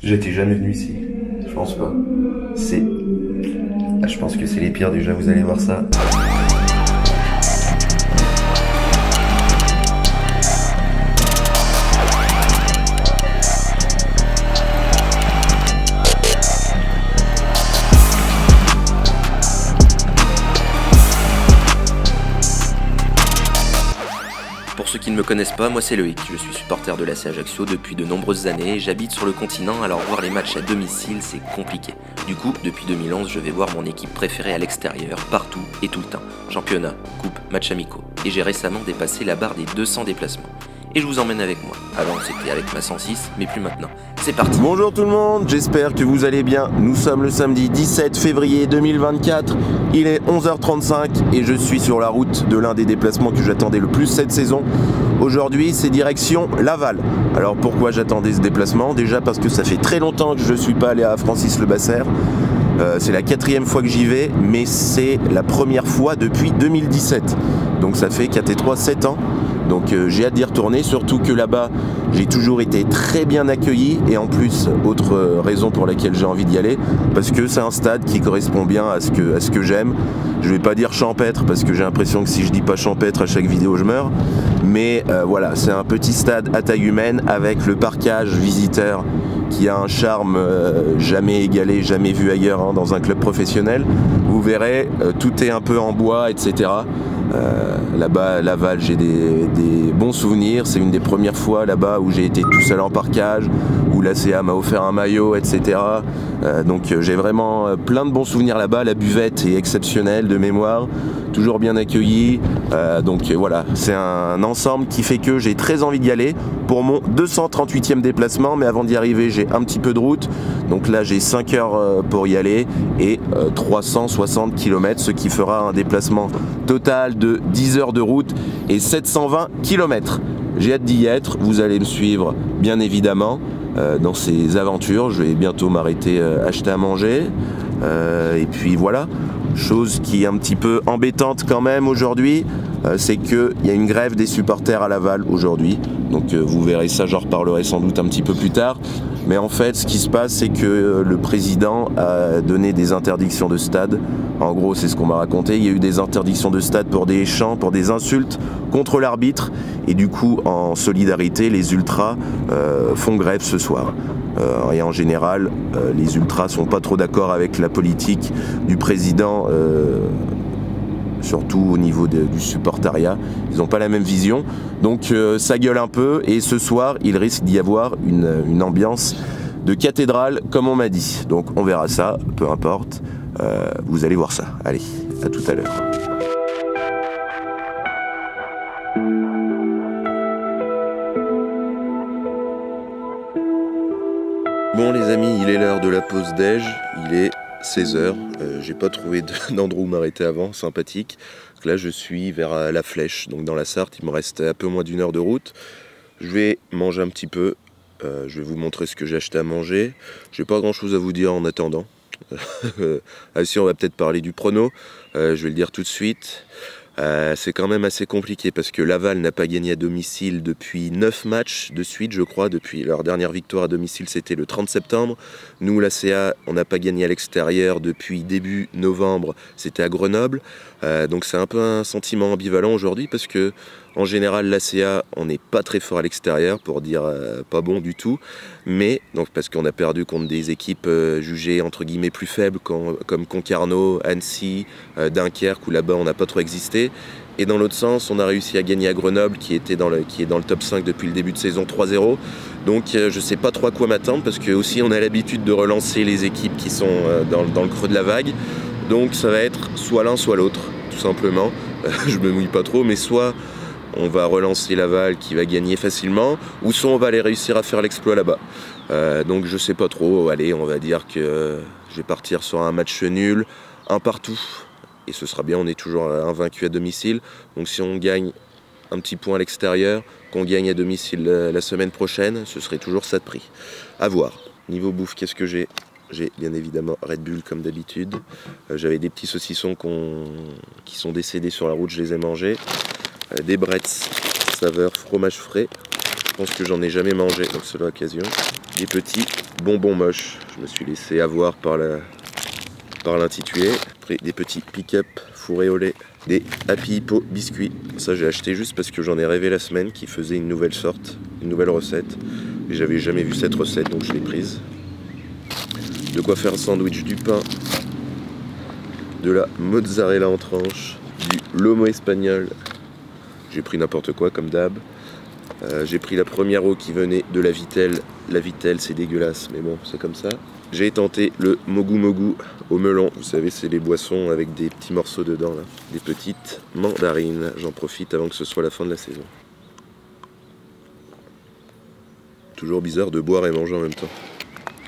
J'étais jamais venu ici. Je pense pas. C'est... Ah, je pense que c'est les pires déjà, vous allez voir ça. Pour ceux qui ne me connaissent pas, moi c'est Loïc, je suis supporter de l'AC Ajaccio depuis de nombreuses années, j'habite sur le continent, alors voir les matchs à domicile c'est compliqué. Du coup, depuis 2011, je vais voir mon équipe préférée à l'extérieur, partout et tout le temps. Championnat, coupe, matchs amicaux. Et j'ai récemment dépassé la barre des 200 déplacements. Et je vous emmène avec moi. Avant c'était avec ma 106, mais plus maintenant. C'est parti. Bonjour tout le monde, j'espère que vous allez bien. Nous sommes le samedi 17 février 2024. Il est 11h35 et je suis sur la route de l'un des déplacements que j'attendais le plus cette saison. Aujourd'hui, c'est direction Laval. Alors pourquoi j'attendais ce déplacement? Déjà parce que ça fait très longtemps que je ne suis pas allé à Francis-le-Basser. C'est la 4e fois que j'y vais, mais c'est la première fois depuis 2017. Donc ça fait 4 et 3, 7 ans. Donc j'ai hâte d'y retourner, surtout que là-bas j'ai toujours été très bien accueilli et en plus, autre raison pour laquelle j'ai envie d'y aller, parce que c'est un stade qui correspond bien à ce que j'aime. Je vais pas dire champêtre parce que j'ai l'impression que si je dis pas champêtre à chaque vidéo je meurs, mais voilà, c'est un petit stade à taille humaine avec le parquage visiteur qui a un charme jamais égalé, jamais vu ailleurs hein, dans un club professionnel. Vous verrez, tout est un peu en bois, etc. Là-bas, Laval, j'ai des bons souvenirs. C'est une des premières fois là-bas où j'ai été tout seul en parquage, où l'ACA m'a offert un maillot, etc. Donc j'ai vraiment plein de bons souvenirs là-bas. La buvette est exceptionnelle de mémoire, toujours bien accueillie. Donc voilà, c'est un ensemble qui fait que j'ai très envie d'y aller pour mon 238e déplacement. Mais avant d'y arriver, j'ai un petit peu de route. Donc là, j'ai 5 heures pour y aller et 360 km, ce qui fera un déplacement total de 10 heures de route et 720 km. J'ai hâte d'y être, vous allez me suivre bien évidemment dans ces aventures. Je vais bientôt m'arrêter acheter à manger et puis voilà, chose qui est un petit peu embêtante quand même aujourd'hui, c'est qu'il y a une grève des supporters à Laval aujourd'hui, donc vous verrez ça, j'en reparlerai sans doute un petit peu plus tard. Mais en fait, ce qui se passe, c'est que le président a donné des interdictions de stade. En gros, c'est ce qu'on m'a raconté. Il y a eu des interdictions de stade pour des chants, pour des insultes contre l'arbitre. Et du coup, en solidarité, les ultras font grève ce soir. Et en général, les ultras sont pas trop d'accord avec la politique du président, surtout au niveau du supportariat. Ils n'ont pas la même vision. Donc ça gueule un peu et ce soir, il risque d'y avoir une ambiance de cathédrale, comme on m'a dit. Donc on verra ça, peu importe. Vous allez voir ça. Allez, à tout à l'heure. Bon les amis, il est l'heure de la pause déj. Il est 16h, j'ai pas trouvé d'endroit où m'arrêter avant, sympathique. Donc là je suis vers la Flèche, donc dans la Sarthe, il me reste un peu moins d'une heure de route. Je vais manger un petit peu, je vais vous montrer ce que j'ai acheté à manger. J'ai pas grand chose à vous dire en attendant. Ah si, on va peut-être parler du prono, je vais le dire tout de suite. C'est quand même assez compliqué parce que Laval n'a pas gagné à domicile depuis 9 matchs de suite, je crois. Depuis leur dernière victoire à domicile, c'était le 30 septembre. Nous, l'ACA, on n'a pas gagné à l'extérieur depuis début novembre, c'était à Grenoble. Donc c'est un peu un sentiment ambivalent aujourd'hui parce que en général, l'ACA, on n'est pas très fort à l'extérieur, pour dire pas bon du tout. Mais, donc parce qu'on a perdu contre des équipes jugées entre guillemets plus faibles, comme Concarneau, Annecy, Dunkerque, où là-bas on n'a pas trop existé. Et dans l'autre sens, on a réussi à gagner à Grenoble, qui est dans le top 5 depuis le début de saison, 3-0. Donc je ne sais pas trop à quoi m'attendre, parce que aussi on a l'habitude de relancer les équipes qui sont dans le creux de la vague. Donc ça va être soit l'un, soit l'autre, tout simplement. Je me mouille pas trop, mais soit on va relancer Laval qui va gagner facilement, ou soit on va aller réussir à faire l'exploit là-bas. Donc je sais pas trop, allez, on va dire que je vais partir sur un match nul, un partout, et ce sera bien, on est toujours invaincu à domicile. Donc si on gagne un petit point à l'extérieur, qu'on gagne à domicile la semaine prochaine, ce serait toujours ça de prix. À voir. Niveau bouffe, qu'est-ce que j'ai? J'ai bien évidemment Red Bull comme d'habitude. J'avais des petits saucissons qui sont décédés sur la route, je les ai mangés. Des Bretz saveur fromage frais. Je pense que j'en ai jamais mangé, donc c'est l'occasion. Des petits bonbons moches. Je me suis laissé avoir par l'intitulé. Après des petits pick-up fourrés au lait, des Happy Hippo biscuits. Ça j'ai acheté juste parce que j'en ai rêvé la semaine qui faisait une nouvelle sorte, une nouvelle recette. Et j'avais jamais vu cette recette donc je l'ai prise. De quoi faire un sandwich, du pain, de la mozzarella en tranches, du lomo espagnol. J'ai pris n'importe quoi comme d'hab. J'ai pris la première eau qui venait de la Vitelle. La Vitelle c'est dégueulasse mais bon c'est comme ça. J'ai tenté le mogu mogu au melon. Vous savez c'est les boissons avec des petits morceaux dedans là. Des petites mandarines. J'en profite avant que ce soit la fin de la saison. Toujours bizarre de boire et manger en même temps.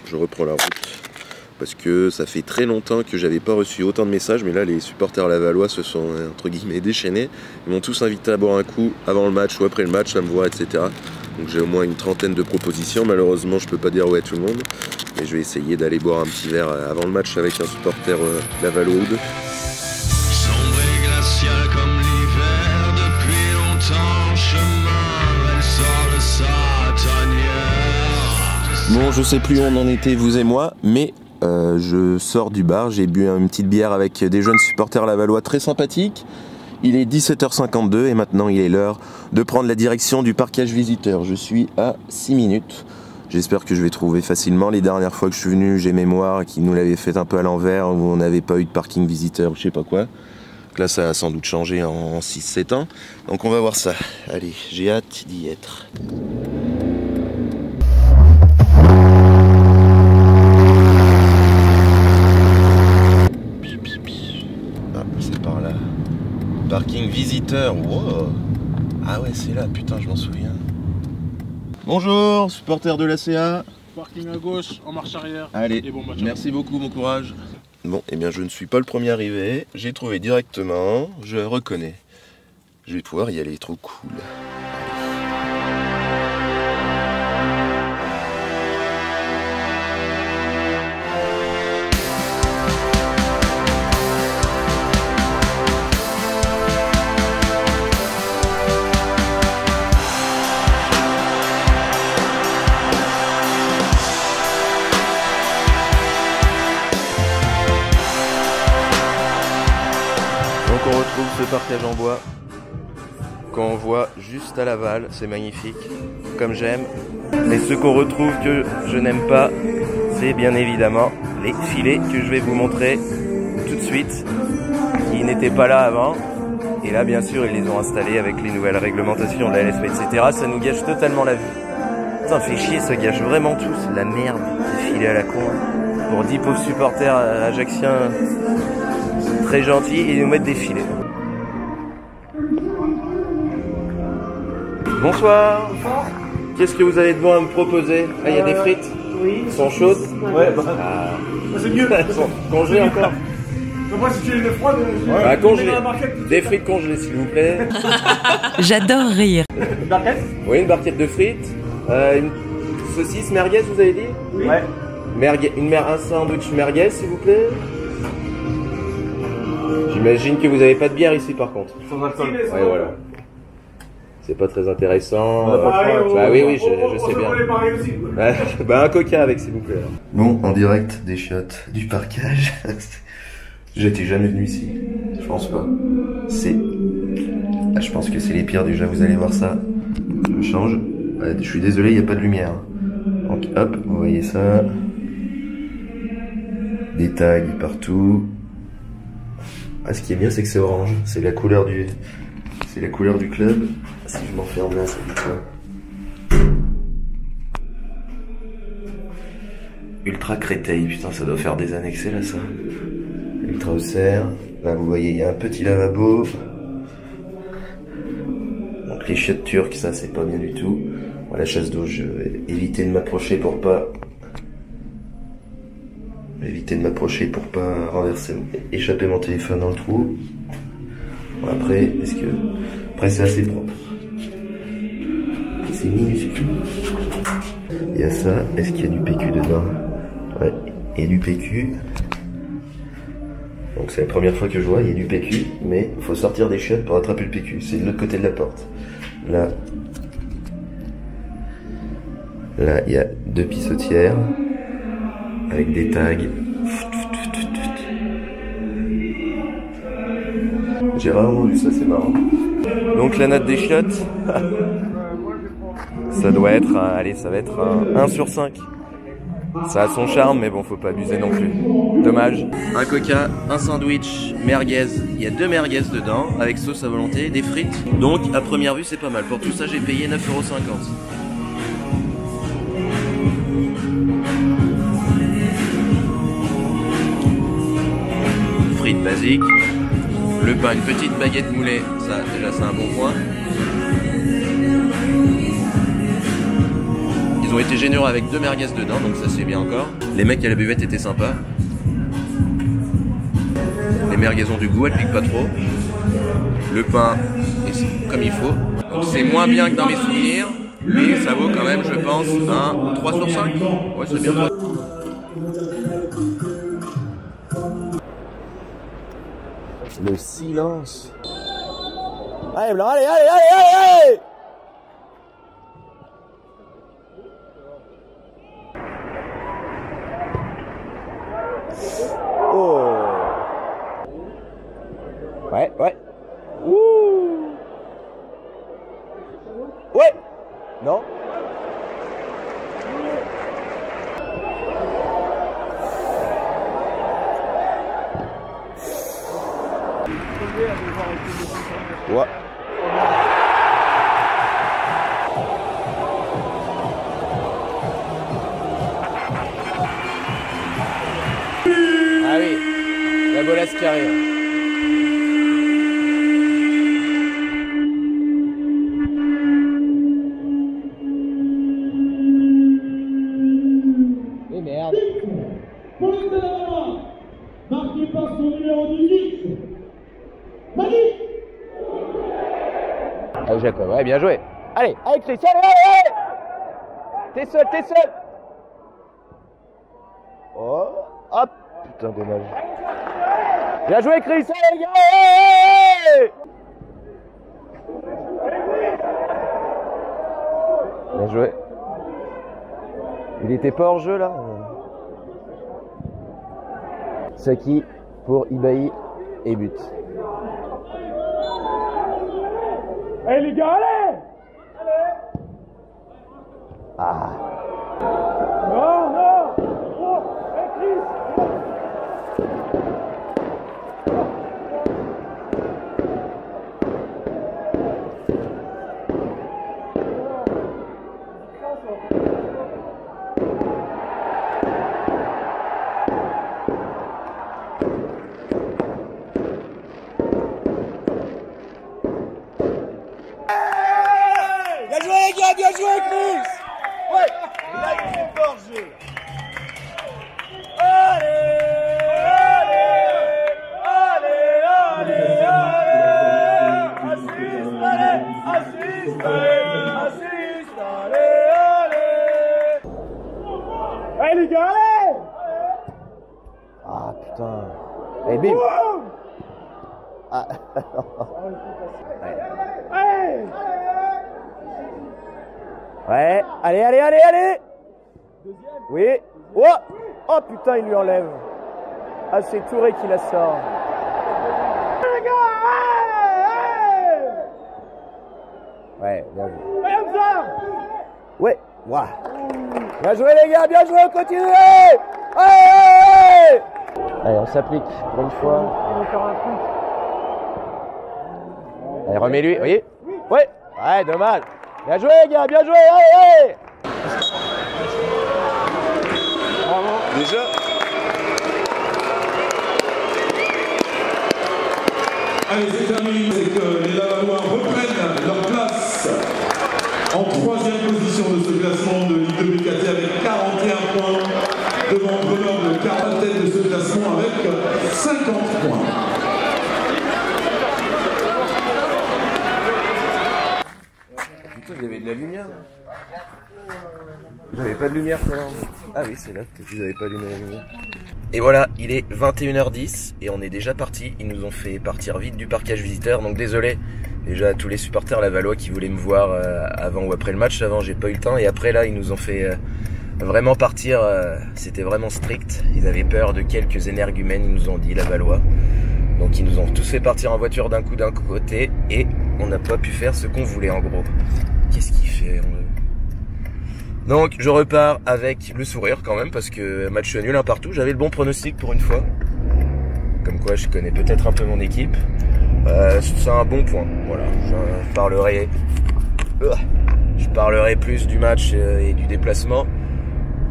Je reprends la route. Parce que ça fait très longtemps que j'avais pas reçu autant de messages, mais là les supporters lavallois se sont entre guillemets déchaînés. Ils m'ont tous invité à boire un coup avant le match ou après le match, à me voir, etc. Donc j'ai au moins une trentaine de propositions. Malheureusement je peux pas dire ouais à tout le monde, mais je vais essayer d'aller boire un petit verre avant le match avec un supporter lavallois ou deux. Sombre et glacial comme l'hiver, depuis longtemps chemin, elle sort de sa tanière. Bon, je sais plus où on en était vous et moi, mais je sors du bar, j'ai bu une petite bière avec des jeunes supporters lavallois très sympathiques. Il est 17h52 et maintenant il est l'heure de prendre la direction du parkage visiteur. Je suis à 6 minutes. J'espère que je vais trouver facilement. Les dernières fois que je suis venu, j'ai mémoire qu'ils nous l'avaient fait un peu à l'envers, où on n'avait pas eu de parking visiteur ou je sais pas quoi. Donc là ça a sans doute changé en 6-7 ans. Donc on va voir ça. Allez, j'ai hâte d'y être. Parking visiteur, wow. Ah ouais c'est là, putain je m'en souviens. Bonjour, supporter de l'ACA. Parking à gauche, en marche arrière. Allez, et bon match. merci beaucoup, bon courage. Bon, eh bien je ne suis pas le premier arrivé, j'ai trouvé directement, je reconnais. Je vais pouvoir y aller, trop cool. On retrouve ce parkage en bois qu'on voit juste à l'aval, c'est magnifique, comme j'aime. Et ce qu'on retrouve que je n'aime pas, c'est bien évidemment les filets que je vais vous montrer tout de suite, qui n'étaient pas là avant. Et là bien sûr ils les ont installés avec les nouvelles réglementations de la LSP, etc. Ça nous gâche totalement la vue. Putain, fait chier, ça gâche vraiment tout, c'est la merde, ces filets à la con. Hein. Pour 10 pauvres supporters ajacciens très gentils, et nous mettre des filets. Bonsoir. Bonsoir. Qu'est-ce que vous avez de bon à me proposer? Ah, il y a des frites. Oui. Elles sont chaudes. Ouais, bah, C'est mieux. Elles sont congelées encore. Moi, si tu les mets froides, Bah, congelées. Des frites congelées, s'il vous plaît. J'adore rire. une barquette? Oui, une barquette de frites. Une saucisse merguez, vous avez dit? Oui. Ouais. Un sandwich merguez, s'il vous plaît. J'imagine que vous n'avez pas de bière ici, par contre. Sans alcool. Ouais, voilà. C'est pas très intéressant. Bah oui, je sais bien. Bah, un coca avec, s'il vous plaît. Bon, en direct des chiottes du parkage. J'étais jamais venu ici. Je pense pas. Je pense que c'est les pires déjà, vous allez voir ça. Je change. Je suis désolé, il n'y a pas de lumière. Donc hop, vous voyez ça. Des tags partout. Ah, ce qui est bien, c'est que c'est orange. C'est la couleur du club. Si je m'enferme là, ça dit quoi? Ultra Créteil, putain, ça doit faire des années que c'est là, ça. Ultra Auxerre. Là, vous voyez, il y a un petit lavabo. Donc les chiottes turques, ça, c'est pas bien du tout. Bon, la chasse d'eau, je vais éviter de m'approcher pour pas renverser, échapper mon téléphone dans le trou. Bon, après, c'est assez propre. C'est minuscule. Il y a ça. Est-ce qu'il y a du PQ dedans? Ouais, il y a du PQ. Donc c'est la première fois que je vois, il y a du PQ, mais il faut sortir des chiottes pour attraper le PQ. C'est de l'autre côté de la porte. Là, il y a 2 pissotières. avec des tags. J'ai rarement vu ça, c'est marrant. Donc la note des chiottes, ça doit être, allez, ça va être un 1 sur 5. Ça a son charme, mais bon, faut pas abuser non plus. Dommage. Un coca, un sandwich, merguez. Il y a 2 merguez dedans, avec sauce à volonté, des frites. Donc, à première vue, c'est pas mal. Pour tout ça, j'ai payé 9,50 €. Frites basiques. Le pain, une petite baguette moulée. Ça, déjà, c'est un bon point. Ils ont été généreux avec 2 merguez dedans, donc ça c'est bien encore. Les mecs à la buvette étaient sympas. Les merguez ont du goût, elles piquent pas trop. Le pain est comme il faut. Donc c'est moins bien que dans mes souvenirs, mais ça vaut quand même, je pense, un 3 sur 5. Ouais, c'est bien. Le silence. Allez, Blanc, allez, allez, allez, allez! Oh. Ouais, ouais. Ouh. Ouais. Non. Ouais. Ah oui, la bolasse qui arrive. Mais merde. Marqué par son numéro 18. Malik. Ah, Jacob, ouais, bien joué. Allez, allez Chris, allez, allez, allez. T'es seul, t'es seul. Oh, hop. Putain, dommage. Bien joué Chris, allez les gars, allez. Bien joué. Il était pas hors jeu là. Saki pour Ibaï et but. Allez les gars, allez! Ah. Non, non! Oh! Hey Chris! Bien joué les gars, bien joué Chris. Ouais. Là il est fort jeu. Allez, allez, allez, allez, allez. Assiste, allez, assiste, allez, allez. Allez les gars, allez! Ah putain. Et bim. Ah. Allez! Ouais, allez, allez, allez, allez. Oui. Oh, oh putain, il lui enlève. Ah, c'est Touré qui la sort. Les gars, allez! Ouais, bien joué. Allez, Hamza! Ouais, waouh. Bien joué les gars, bien joué, continuez. Allez, allez, on s'applique pour une fois. On va faire un truc. Allez, remets-lui, oui. Ouais, ouais, dommage. Bien joué les gars, bien joué, allez, allez. Déjà. Allez, c'est terminé, c'est que les Lavallois reprennent leur place en 3e position de ce classement de Ligue 2 BKT avec 41 points, devant Grenoble, 40 tête de ce classement avec 50 points. Putain, il y avait de la lumière. J'avais pas de lumière tout à l'heure. Ah oui, c'est là que vous n'avez pas allumé la lumière. Et voilà, il est 21h10 et on est déjà parti. Ils nous ont fait partir vite du parquage visiteur, donc désolé déjà à tous les supporters lavallois qui voulaient me voir avant ou après le match. Avant, j'ai pas eu le temps et après là, ils nous ont fait vraiment partir, c'était vraiment strict. Ils avaient peur de quelques énergumènes, ils nous ont dit, Lavallois. Donc ils nous ont tous fait partir en voiture d'un coup d'un côté et on n'a pas pu faire ce qu'on voulait en gros. Qu'est-ce qu'il fait? Donc je repars avec le sourire quand même parce que match nul un partout. J'avais le bon pronostic pour une fois. Comme quoi je connais peut-être un peu mon équipe. C'est un bon point. Voilà, je parlerai plus du match et du déplacement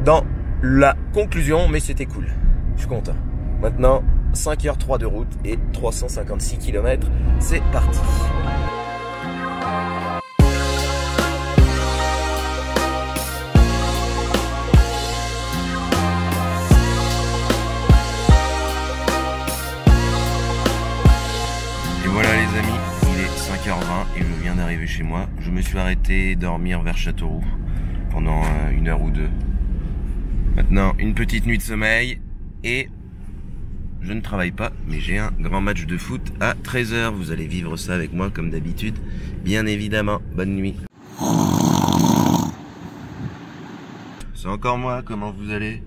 dans la conclusion, mais c'était cool. Je suis content. Maintenant, 5h03 de route et 356 km, c'est parti. Et voilà les amis, il est 5h20 et je viens d'arriver chez moi. Je me suis arrêté dormir vers Châteauroux pendant 1 heure ou 2. Maintenant, une petite nuit de sommeil et je ne travaille pas, mais j'ai un grand match de foot à 13h. Vous allez vivre ça avec moi comme d'habitude, bien évidemment. Bonne nuit. C'est encore moi, comment vous allez?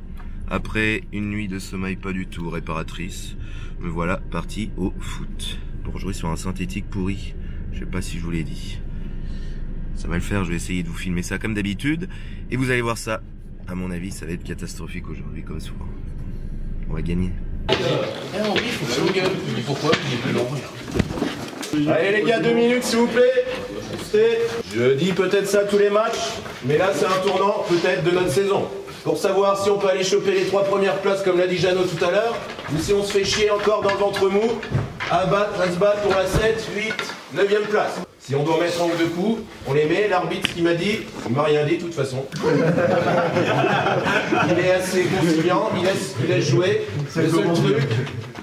Après une nuit de sommeil pas du tout réparatrice, me voilà parti au foot. Pour jouer sur un synthétique pourri, je sais pas si je vous l'ai dit. Ça va le faire, je vais essayer de vous filmer ça comme d'habitude. Et vous allez voir ça, à mon avis, ça va être catastrophique aujourd'hui, comme souvent. On va gagner. Allez les gars, 2 minutes s'il vous plaît. Je dis peut-être ça tous les matchs, mais là c'est un tournant peut-être de notre saison. Pour savoir si on peut aller choper les 3 premières places comme l'a dit Jeannot tout à l'heure, ou si on se fait chier encore dans le ventre mou à se battre pour la 7, 8, 9e place. Si on doit mettre un ou 2 coups, on les met. L'arbitre, ce qu'il m'a dit, il m'a rien dit de toute façon. Il est assez conciliant, il laisse jouer.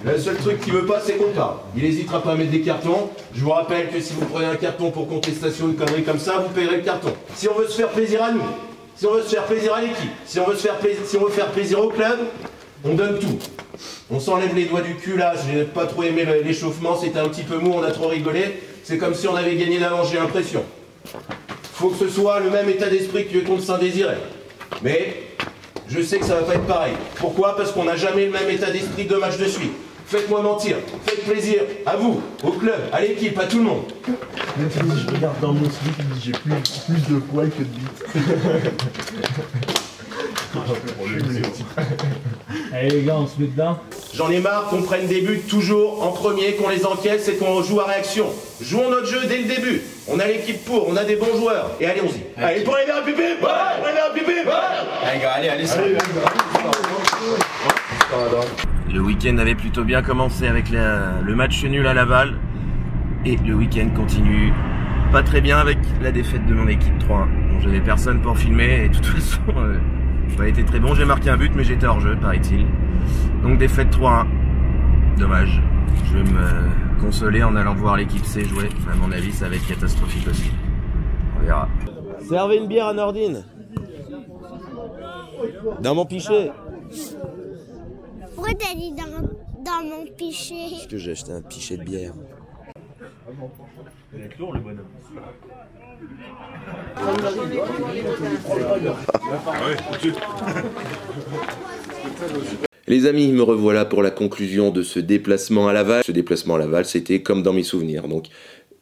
Le seul truc qu'il veut pas, c'est qu'on parle. Il n'hésitera pas à mettre des cartons. Je vous rappelle que si vous prenez un carton pour contestation, une connerie comme ça, vous payerez le carton. Si on veut se faire plaisir à nous, si on veut se faire plaisir à l'équipe, si on veut faire plaisir au club, on donne tout. On s'enlève les doigts du cul là, j'ai pas trop aimé l'échauffement, c'était un petit peu mou, on a trop rigolé. C'est comme si on avait gagné d'avance, j'ai l'impression. Faut que ce soit le même état d'esprit que contre Saint-Désiré. Mais je sais que ça va pas être pareil. Pourquoi? Parce qu'on n'a jamais le même état d'esprit 2 matchs de suite. Faites-moi mentir, faites plaisir à vous, au club, à l'équipe, à tout le monde. Même si je regarde dans mon slip, j'ai plus de poils que de bites. Allez les gars, on se met dedans. J'en ai marre qu'on prenne des buts toujours en premier, qu'on les encaisse et qu'on joue à réaction. Jouons notre jeu dès le début. On a l'équipe pour, on a des bons joueurs. Et allez-y. Allez, pour les verres à pipi. Ouais, pour les verres à pipi. Ouais. Allez gars, allez. Le week-end avait plutôt bien commencé avec le match nul à Laval. Et le week-end continue pas très bien avec la défaite de mon équipe 3-1. Bon, j'avais personne pour filmer et de toute façon, ça a été très bon. J'ai marqué un but, mais j'étais hors jeu, paraît-il. Donc défaite 3-1. Dommage. Je vais me consoler en allant voir l'équipe C jouer. À mon avis, ça va être catastrophique aussi. On verra. Servez une bière à Nordine. Dans mon pichet. Pourquoi t'as dit dans mon pichet? Parce que j'ai acheté un pichet de bière. Il est lourd le bonhomme. Les amis, me revoilà pour la conclusion de ce déplacement à Laval. Ce déplacement à Laval, c'était comme dans mes souvenirs. Donc,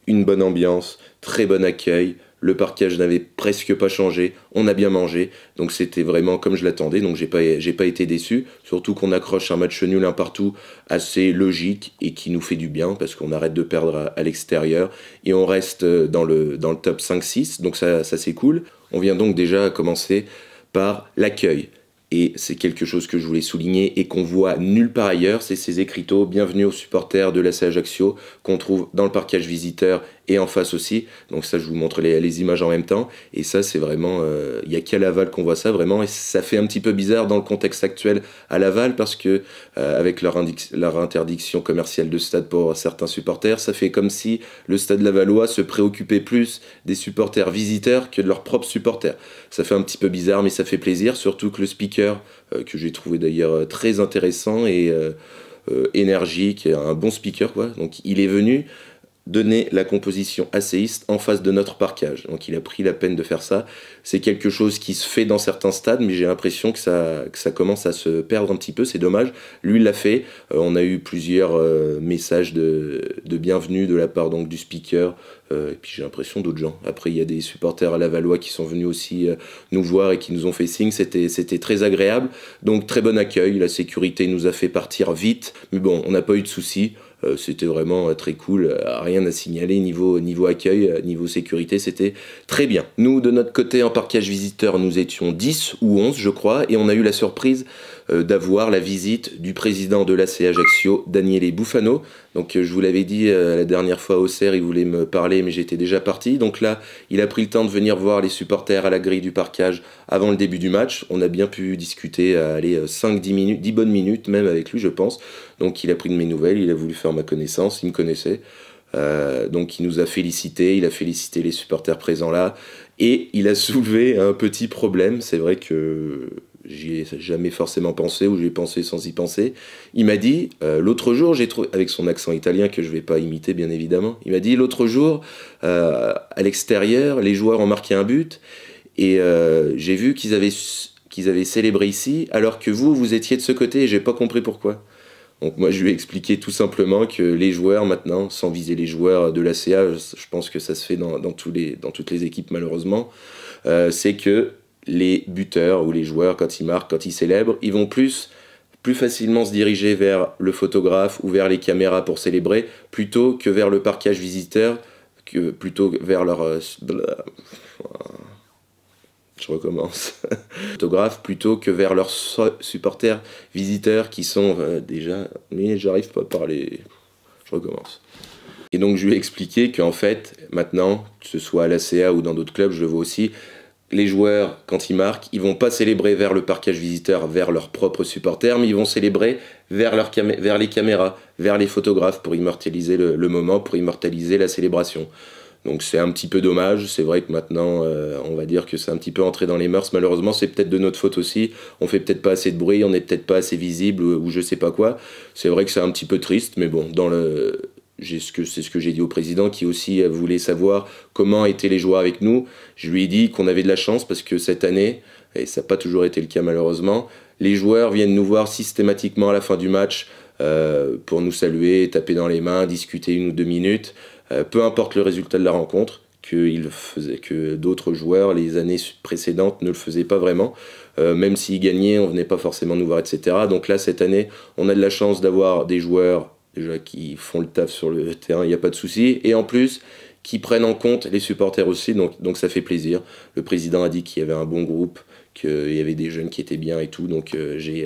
une bonne ambiance, très bon accueil. Le parquage n'avait presque pas changé. On a bien mangé. Donc, c'était vraiment comme je l'attendais. Donc, j'ai pas été déçu. Surtout qu'on accroche un match nul un partout assez logique et qui nous fait du bien parce qu'on arrête de perdre à l'extérieur et on reste dans le top 5-6. Donc, ça c'est cool. On vient donc déjà commencer par l'accueil. Et c'est quelque chose que je voulais souligner et qu'on voit nulle part ailleurs, c'est ces écriteaux « Bienvenue aux supporters de l'AC Ajaccio » qu'on trouve dans le parquage visiteur et en face aussi. Donc ça, je vous montre les images en même temps. Et ça, c'est vraiment... Il n'y a qu'à Laval qu'on voit ça, vraiment. Et ça fait un petit peu bizarre dans le contexte actuel à Laval parce que avec leur interdiction commerciale de stade pour certains supporters, ça fait comme si le stade lavallois se préoccupait plus des supporters visiteurs que de leurs propres supporters. Ça fait un petit peu bizarre, mais ça fait plaisir, surtout que le speaker que j'ai trouvé d'ailleurs très intéressant et énergique, un bon speaker quoi. Donc il est venu donner la composition ACiste en face de notre parquage. Donc il a pris la peine de faire ça. C'est quelque chose qui se fait dans certains stades, mais j'ai l'impression que ça commence à se perdre un petit peu, c'est dommage. Lui, il l'a fait. On a eu plusieurs messages de bienvenue de la part donc, du speaker, et puis j'ai l'impression d'autres gens. Après, il y a des supporters à Lavallois qui sont venus aussi nous voir et qui nous ont fait signe. C'était très agréable. Donc très bon accueil. La sécurité nous a fait partir vite, mais bon, on n'a pas eu de soucis. C'était vraiment très cool, rien à signaler niveau accueil, niveau sécurité, c'était très bien. Nous, de notre côté, en parquage visiteur, nous étions 10 ou 11, je crois, et on a eu la surprise d'avoir la visite du président de l'AC Ajaccio, Daniele Bufano. Donc je vous l'avais dit la dernière fois au CER, il voulait me parler, mais j'étais déjà parti. Donc là, il a pris le temps de venir voir les supporters à la grille du parquage avant le début du match. On a bien pu discuter, 5-10 minutes, 10 bonnes minutes même avec lui, je pense. Donc il a pris de mes nouvelles, il a voulu faire ma connaissance, il me connaissait. Donc il nous a félicité, il a félicité les supporters présents là. Et il a soulevé un petit problème, c'est vrai que j'y ai jamais forcément pensé, ou j'ai pensé sans y penser. Il m'a dit, l'autre jour, j'ai trouvé, avec son accent italien que je vais pas imiter bien évidemment, il m'a dit l'autre jour, à l'extérieur, les joueurs ont marqué un but, et j'ai vu qu'ils avaient célébré ici, alors que vous étiez de ce côté, et j'ai pas compris pourquoi. Donc moi je lui ai expliqué tout simplement que les joueurs maintenant, sans viser les joueurs de l'ACA, je pense que ça se fait dans toutes les équipes malheureusement, c'est que les buteurs ou les joueurs quand ils marquent, quand ils célèbrent, ils vont plus facilement se diriger vers le photographe ou vers les caméras pour célébrer plutôt que vers le parquage visiteur, plutôt vers leur... Je recommence. Photographe plutôt que vers leurs supporters visiteurs qui sont déjà... Mais j'arrive pas à parler. Je recommence. Et donc je lui ai expliqué qu'en fait, maintenant, que ce soit à l'ACA ou dans d'autres clubs, je le vois aussi, les joueurs, quand ils marquent, ils vont pas célébrer vers le parquage visiteur, vers leurs propres supporters, mais ils vont célébrer vers les caméras, vers les photographes pour immortaliser le moment, pour immortaliser la célébration. Donc c'est un petit peu dommage, c'est vrai que maintenant on va dire que c'est un petit peu entré dans les mœurs, malheureusement c'est peut-être de notre faute aussi, on fait peut-être pas assez de bruit, on n'est peut-être pas assez visible ou je sais pas quoi, c'est vrai que c'est un petit peu triste, mais bon, c'est ce que j'ai dit au président qui aussi voulait savoir comment étaient les joueurs avec nous. Je lui ai dit qu'on avait de la chance parce que cette année, et ça n'a pas toujours été le cas malheureusement, les joueurs viennent nous voir systématiquement à la fin du match pour nous saluer, taper dans les mains, discuter 1 ou 2 minutes. Peu importe le résultat de la rencontre, que d'autres joueurs les années précédentes ne le faisaient pas vraiment. Même s'ils gagnaient, on venait pas forcément nous voir, etc. Donc là, cette année, on a de la chance d'avoir des joueurs déjà qui font le taf sur le terrain, il n'y a pas de souci. Et en plus, qui prennent en compte les supporters aussi, donc ça fait plaisir. Le président a dit qu'il y avait un bon groupe, qu'il y avait des jeunes qui étaient bien et tout, donc j'ai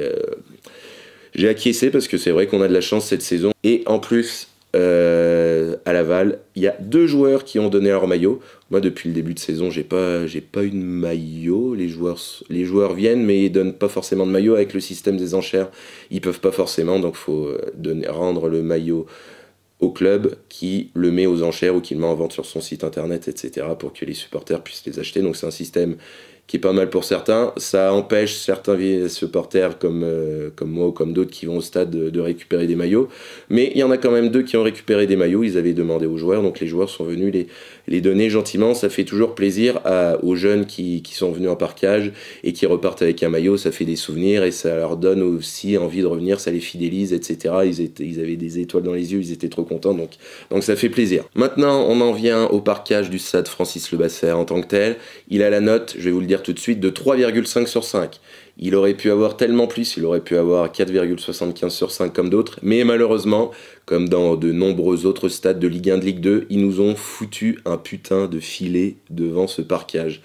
acquiescé parce que c'est vrai qu'on a de la chance cette saison. Et en plus... à Laval, il y a 2 joueurs qui ont donné leur maillot. Moi, depuis le début de saison, j'ai pas eu de maillot. Les joueurs viennent, mais ils donnent pas forcément de maillot. Avec le système des enchères, ils peuvent pas forcément, donc faut rendre le maillot au club qui le met aux enchères ou qui le met en vente sur son site internet, etc. pour que les supporters puissent les acheter. Donc c'est un système qui est pas mal pour certains. Ça empêche certains supporters comme moi ou comme d'autres qui vont au stade de récupérer des maillots. Mais il y en a quand même 2 qui ont récupéré des maillots. Ils avaient demandé aux joueurs, donc les joueurs sont venus les donner gentiment. Ça fait toujours plaisir aux jeunes qui sont venus en parquage et qui repartent avec un maillot. Ça fait des souvenirs et ça leur donne aussi envie de revenir, ça les fidélise, etc. Ils avaient des étoiles dans les yeux, ils étaient trop contents, donc ça fait plaisir. Maintenant, on en vient au parquage du stade Francis Lebasser en tant que tel. Il a la note, je vais vous le dire tout de suite, de 3,5 sur 5. Il aurait pu avoir tellement plus, il aurait pu avoir 4,75 sur 5 comme d'autres, mais malheureusement, comme dans de nombreux autres stades de Ligue 1, de Ligue 2, ils nous ont foutu un putain de filet devant ce parquage.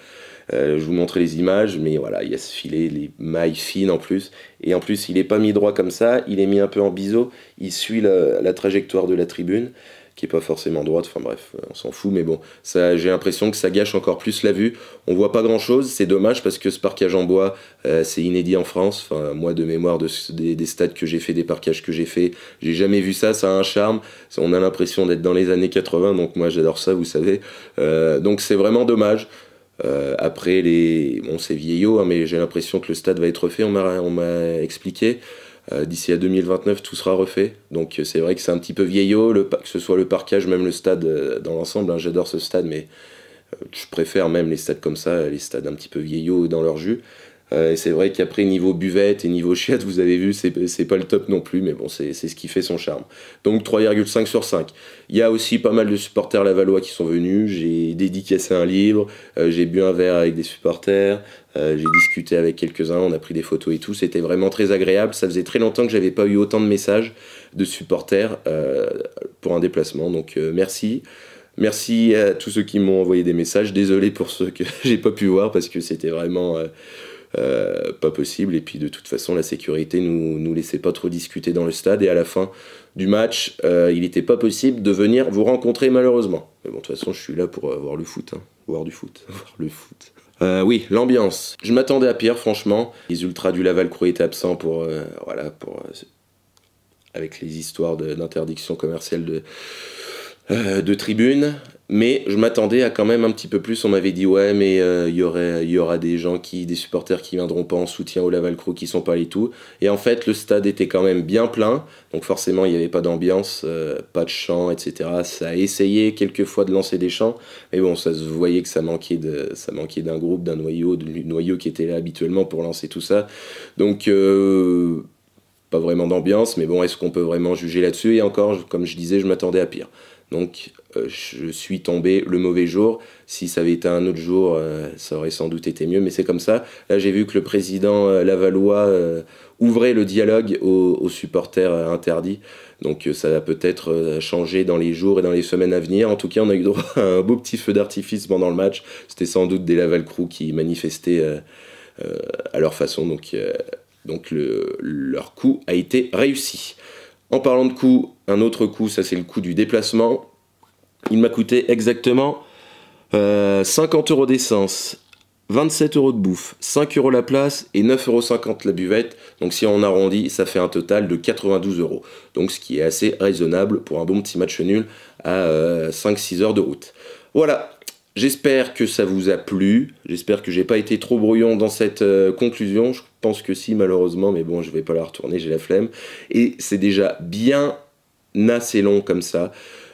Je vous montrer les images, mais voilà, il y a ce filet, les mailles fines en plus, et en plus il n'est pas mis droit comme ça, il est mis un peu en biseau, il suit la trajectoire de la tribune, qui est pas forcément droite, enfin bref, on s'en fout, mais bon, j'ai l'impression que ça gâche encore plus la vue. On voit pas grand chose, c'est dommage parce que ce parquage en bois, c'est inédit en France. Enfin, moi de mémoire des stades que j'ai fait, des parquages que j'ai fait, j'ai jamais vu ça, ça a un charme, on a l'impression d'être dans les années 80, donc moi j'adore ça, vous savez. Donc c'est vraiment dommage. Après, bon c'est vieillot, hein, mais j'ai l'impression que le stade va être refait, on m'a expliqué. D'ici à 2029, tout sera refait. Donc c'est vrai que c'est un petit peu vieillot, que ce soit le parquage, même le stade dans l'ensemble. Hein, j'adore ce stade, mais je préfère même les stades comme ça, les stades un petit peu vieillots dans leur jus. Et c'est vrai qu'après, niveau buvette et niveau chiottes, vous avez vu, c'est pas le top non plus, mais bon, c'est ce qui fait son charme. Donc 3,5 sur 5. Il y a aussi pas mal de supporters lavallois qui sont venus. J'ai dédicacé un livre, j'ai bu un verre avec des supporters, j'ai discuté avec quelques-uns, on a pris des photos et tout. C'était vraiment très agréable. Ça faisait très longtemps que j'avais pas eu autant de messages de supporters pour un déplacement. Donc merci. Merci à tous ceux qui m'ont envoyé des messages. Désolé pour ceux que j'ai pas pu voir parce que c'était vraiment pas possible. Et puis de toute façon, la sécurité nous laissait pas trop discuter dans le stade. Et à la fin du match, il n'était pas possible de venir vous rencontrer malheureusement. Mais bon, de toute façon, je suis là pour voir le foot. Hein. Voir du foot. Voir le foot. Oui, l'ambiance. Je m'attendais à pire, franchement. Les ultras du Lavalcroux étaient absents avec les histoires d'interdiction commerciale de tribunes, mais je m'attendais à quand même un petit peu plus. On m'avait dit ouais, mais il y aura des supporters qui viendront pas en soutien au Lavalcroux, qui sont pas allés tout. Et en fait, le stade était quand même bien plein, donc forcément il n'y avait pas d'ambiance, pas de chants, etc. Ça a essayé quelques fois de lancer des chants, mais bon, ça se voyait que ça manquait d'un groupe, d'un noyau, du noyau qui était là habituellement pour lancer tout ça. Donc pas vraiment d'ambiance, mais bon, est-ce qu'on peut vraiment juger là-dessus? Et encore, comme je disais, je m'attendais à pire. Donc je suis tombé le mauvais jour. Si ça avait été un autre jour, ça aurait sans doute été mieux, mais c'est comme ça. Là, j'ai vu que le président lavallois ouvrait le dialogue aux supporters interdits. Donc ça va peut-être changer dans les jours et dans les semaines à venir. En tout cas, on a eu droit à un beau petit feu d'artifice pendant le match. C'était sans doute des Lavalcroux qui manifestaient à leur façon. Donc leur coup a été réussi. En parlant de coût, un autre coût, ça c'est le coût du déplacement. Il m'a coûté exactement 50 € d'essence, 27 € de bouffe, 5 € la place et 9,50 € la buvette. Donc si on arrondit, ça fait un total de 92 €. Donc ce qui est assez raisonnable pour un bon petit match nul à 5-6 heures de route. Voilà. J'espère que ça vous a plu, j'espère que j'ai pas été trop brouillon dans cette conclusion, je pense que si malheureusement, mais bon je vais pas la retourner, j'ai la flemme, et c'est déjà bien assez long comme ça.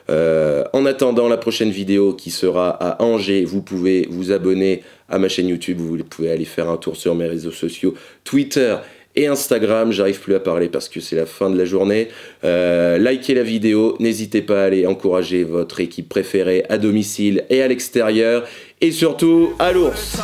En attendant la prochaine vidéo qui sera à Angers, vous pouvez vous abonner à ma chaîne YouTube, vous pouvez aller faire un tour sur mes réseaux sociaux, Twitter et Instagram, j'arrive plus à parler parce que c'est la fin de la journée. Likez la vidéo, n'hésitez pas à aller encourager votre équipe préférée à domicile et à l'extérieur. Et surtout, à l'ours!